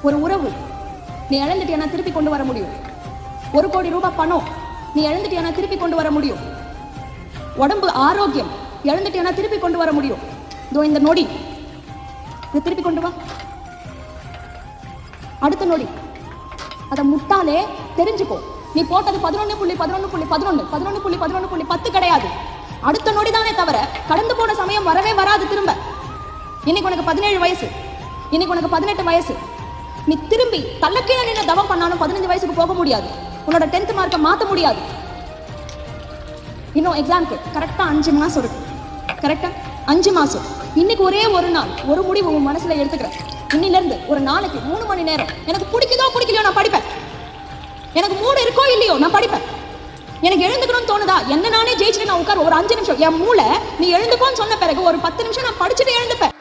ஒரு உறவு நீ இழந்துட்டியானா திருப்பி கொண்டு வர முடியும். 1 கோடி ரூபாய் பணம் நீ இழந்துட்டியானா திருப்பி கொண்டு வர முடியும். உடம்பு ஆரோக்கியம் இழந்துட்டியானா திருப்பி கொண்டு வர முடியும். இதோ இந்த நொடி இதை திருப்பி கொண்டு வா. அடுத்த நொடி அதை முட்டாளே தெரிஞ்சுக்கோ. நீ போட்டது 11.11.11 கிடையாது. அடுத்த நொடி தானே தவிர கடந்து போன சமயம் வரவே வராது திரும்ப. இன்னைக்கு உனக்கு 17 வயசு, இன்னைக்கு உனக்கு 18 வயசு. நீ திரும்பி தள்ளக்கீழ நின்று தவம் பண்ணாலும் 15 வயசுக்கு போக முடியாது. உன்னோட 10th மார்க்கை மாற்ற முடியாது. இன்னும் எக்ஸாம்க்கு கரெக்டா 5 மாசம் இருக்கு. கரெக்டா 5 மாசம். இன்னைக்கு ஒரே ஒரு நாள் ஒரு முடிவு உன் மனசுல எடுத்துக்கிறேன். இன்னில இருந்து ஒரு நாளைக்கு 3 மணி நேரம் எனக்கு பிடிக்குதோ பிடிக்கலையோ நான் படிப்பேன். எனக்கு மூடு இருக்கோ இல்லையோ நான் படிப்பேன். எனக்கு எழுந்துக்கணும்னு தோணுதா என்ன நானே ஜெயிச்சுட்டு நான் உட்கார ஒரு 5 நிமிஷம் என் மூளை நீ எழுந்துக்கோன்னு சொன்ன பிறகு ஒரு 10 நிமிஷம் நான் படிச்சுட்டு எழுந்துப்பேன்.